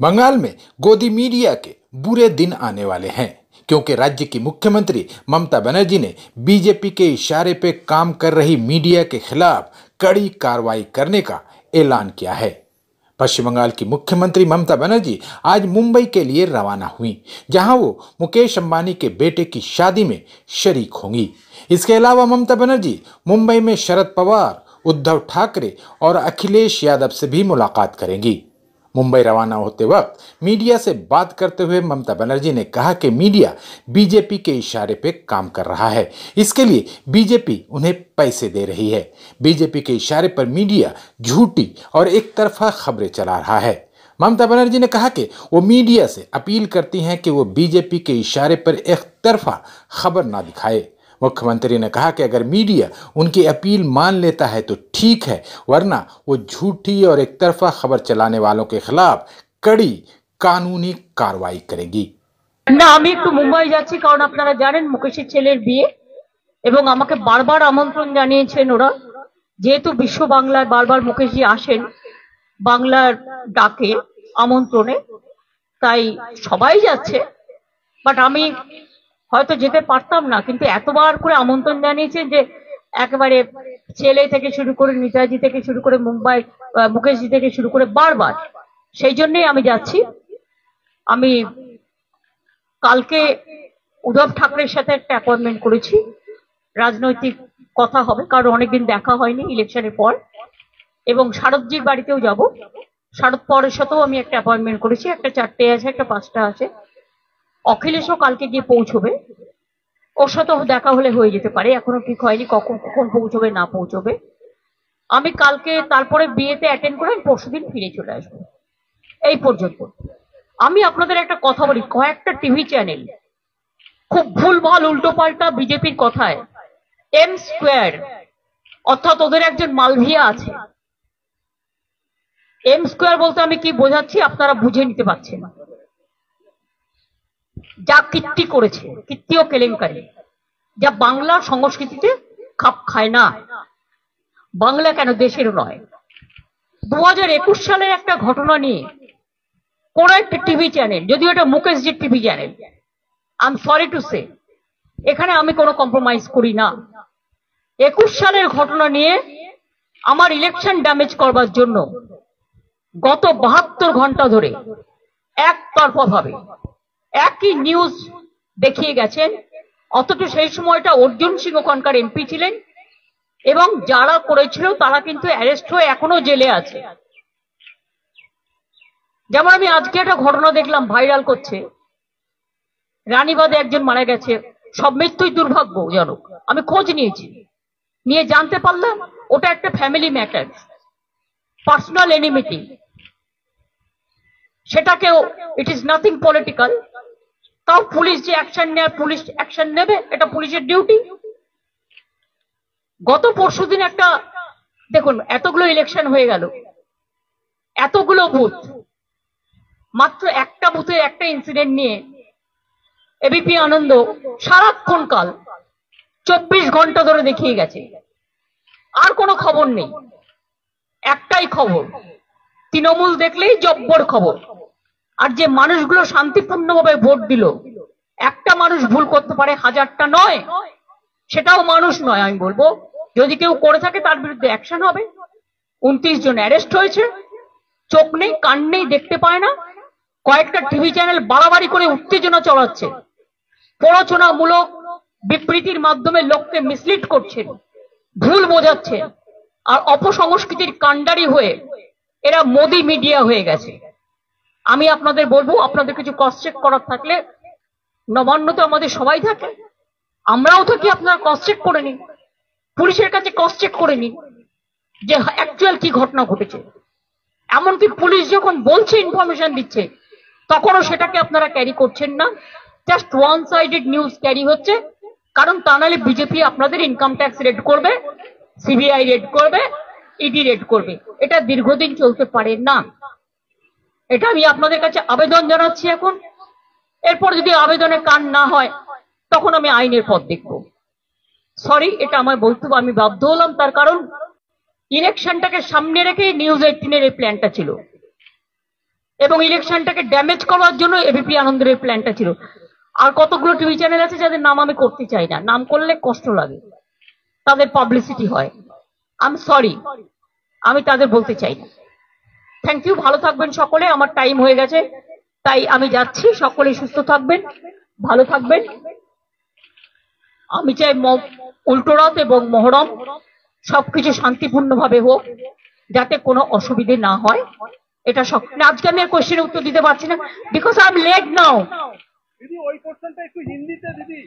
बंगाल में गोदी मीडिया के बुरे दिन आने वाले हैं क्योंकि राज्य की मुख्यमंत्री ममता बनर्जी ने बीजेपी के इशारे पे काम कर रही मीडिया के खिलाफ कड़ी कार्रवाई करने का ऐलान किया है। पश्चिम बंगाल की मुख्यमंत्री ममता बनर्जी आज मुंबई के लिए रवाना हुई, जहां वो मुकेश अंबानी के बेटे की शादी में शरीक होंगी। इसके अलावा ममता बनर्जी मुंबई में शरद पवार, उद्धव ठाकरे और अखिलेश यादव से भी मुलाकात करेंगी। मुंबई रवाना होते वक्त मीडिया से बात करते हुए ममता बनर्जी ने कहा कि मीडिया बीजेपी के इशारे पे काम कर रहा है। इसके लिए बीजेपी उन्हें पैसे दे रही है। बीजेपी के इशारे पर मीडिया झूठी और एक तरफा खबरें चला रहा है। ममता बनर्जी ने कहा कि वो मीडिया से अपील करती हैं कि वो बीजेपी के इशारे पर एक तरफा खबर ना दिखाए। मुख्यमंत्री ने कहा कि अगर मीडिया उनकी अपील मान लेता है तो ठीक है, वरना वो झूठी और एक तरफा खबर चलाने वालों के खिलाफ कड़ी कानूनी कार्रवाई करेगी। না, আমি একটু মুম্বাই যাচ্ছি কারণ আপনারা জানেন মুকেশের ছেলের বিয়ে এবং আমাকে বারবার আমন্ত্রণ জানিয়েছেন ওরা, যেহেতু বিশ্ব বাংলায় বারবার মুকেশজি আসেন বাংলার ডাকে আমন্ত্রণে, তাই সবাই যাচ্ছে। বাট আমি হয়তো যেতে পারতাম না, কিন্তু এতবার করে আমন্ত্রণ জানিয়েছেন যে একেবারে ছেলে থেকে শুরু করে নেতাজি থেকে শুরু করে মুম্বাই মুকেশজি থেকে শুরু করে বারবার, সেই জন্যই আমি যাচ্ছি। আমি কালকে উদ্ধব ঠাকরের সাথে একটা অ্যাপয়েন্টমেন্ট করেছি, রাজনৈতিক কথা হবে কারণ অনেকদিন দেখা হয়নি ইলেকশনের পর, এবং শারদজির বাড়িতেও যাব। শারদ পরের সাথেও আমি একটা অ্যাপয়েন্টমেন্ট করেছি, একটা 4টে আছে, একটা 5টা আছে। অখিলেশও কালকে গিয়ে পৌঁছবে, ওর সাথেও দেখা হলে হয়ে যেতে পারে, এখনো ঠিক হয়নি কখন কখন পৌঁছবে না পৌঁছবে। আমি কালকে তারপরে বিয়েতে অ্যাটেন্ড করে পরশুদিন ফিরে চলে আসবো। এই পর্যন্ত আমি আপনাদের একটা কথা বলি, কয়েকটা টিভি চ্যানেল খুব ভুলভাল উল্টোপাল্টা বিজেপির কথায় এম স্কোয়ার, অর্থাৎ ওদের একজন মালভিয়া আছে। এম স্কোয়ার বলতে আমি কি বোঝাচ্ছি আপনারা বুঝে নিতে পারছেন। যা কীর্তি করেছে, কীর্তি ও কেলেঙ্কারি, যা বাংলার সংস্কৃতিতে খাপ খায় না, বাংলা কেন দেশের নয়। 2021 সালের একটা ঘটনা নিয়ে কোন একটা টিভি চ্যানেল, যদিও এটা মুকেশজির TV channel, I am sorry to say, এখানে আমি কোনো কম্প্রোমাইজ করি না। 21 সালের ঘটনা নিয়ে আমার ইলেকশন ড্যামেজ করবার জন্য গত 72 ঘন্টা ধরে একতরফা ভাবে একই নিউজ দেখিয়ে গেছেন, অথচ সেই সময়টা অর্জুন সিং ওখানকার এমপি ছিলেন এবং যারা করেছিল তারা কিন্তু অ্যারেস্ট হয়ে এখনো জেলে আছে। যেমন আমি আজকে একটা ঘটনা দেখলাম ভাইরাল করছে, রানীবাদে একজন মারা গেছে, সব মৃত্যুই দুর্ভাগ্যজনক। আমি খোঁজ নিয়েছি, নিয়ে জানতে পারলাম ওটা একটা ফ্যামিলি ম্যাটার, পার্সোনাল এনিমিটি, সেটাকেও ইট ইজ নাথিং পলিটিক্যাল। তাও পুলিশ যে অ্যাকশন নেয়, পুলিশ অ্যাকশন নেবে, এটা পুলিশের ডিউটি। গত পরশুদিন একটা দেখুন, এতগুলো ইলেকশন হয়ে গেল, এতগুলো বুথ, মাত্র একটা বুথের একটা ইনসিডেন্ট নিয়ে এবিপি আনন্দ সারাক্ষণ কাল 24 ঘন্টা ধরে দেখিয়ে গেছে। আর কোনো খবর নেই, একটাই খবর, তৃণমূল দেখলেই জব্বর খবর। আর যে মানুষগুলো শান্তিপূর্ণভাবে ভোট দিল, একটা মানুষ ভুল করতে পারে, হাজারটা নয়, সেটাও মানুষ নয়। আমি বলবো যদি কেউ করে থাকে তার বিরুদ্ধে অ্যাকশন হবে। 29 জন অ্যারেস্ট হয়েছে, চোখ নেই কান নেই, দেখতে পায় না। কয়েকটা টিভি চ্যানেল বাড়াবাড়ি করে উত্তেজনা চড়াচ্ছে, প্ররোচনামূলক বিবৃতির মাধ্যমে লোককে মিসলিড করছেন, ভুল বোঝাচ্ছেন, আর অপসংস্কৃতির কাণ্ডারি হয়ে এরা মোদি মিডিয়া হয়ে গেছে। আমি আপনাদের বলবো, আপনাদের কিছু ক্রস চেক করার থাকলে, নবান্ন তো আমাদের সবাই থাকে, আমরাও থাকি, আপনারা ক্রস চেক করে নিন, পুলিশের কাছে ক্রস চেক করে নিন যে অ্যাকচুয়াল কি ঘটনা ঘটেছে। এমনকি পুলিশ যখন বলছে, ইনফরমেশন দিচ্ছে, তখনও সেটাকে আপনারা ক্যারি করছেন না, just one sided news carry হচ্ছে। কারণ তা নাহলে বিজেপি আপনাদের ইনকাম ট্যাক্স রেড করবে, সিবিআই রেড করবে, ইডি রেড করবে, এটা দীর্ঘদিন চলতে পারে না। এটা আমি আপনাদের কাছে আবেদন জানাচ্ছি এখন। এরপর যদি আবেদনে কান না হয় তখন আমি আইনের পথ দেখব। সরি, এটা আমার বলতে আমি বাধ্য হলাম, তার কারণ ইলেকশনটাকে সামনে রেখে নিউজ 18-এর এই প্ল্যানটা ছিল। এবং ইলেকশনটাকে ড্যামেজ করার জন্য এবিপি আনন্দের এই প্ল্যানটা ছিল। আর কতগুলো টিভি চ্যানেল আছে যাদের নাম আমি করতে চাই না, নাম করলে কষ্ট লাগে, তাদের পাবলিসিটি হয়। আই এম সরি, আমি তাদের বলতে চাই না। থ্যাংক ইউ, ভালো থাকবেন সকলে, আমার টাইম হয়ে গেছে তাই আমি যাচ্ছি। সকলে সুস্থ থাকবেন, ভালো থাকবেন। আমি চাই উল্টোরথ এবং মহরম সবকিছু শান্তিপূর্ণভাবে হোক, যাতে কোনো অসুবিধে না হয়। এটা আজকে আমি কোশ্চেনের উত্তর দিতে পারছি না, বিকজ আই এম লেট নাও। দিদি ওই কোশ্চেনটা একটু হিন্দিতে দিদি।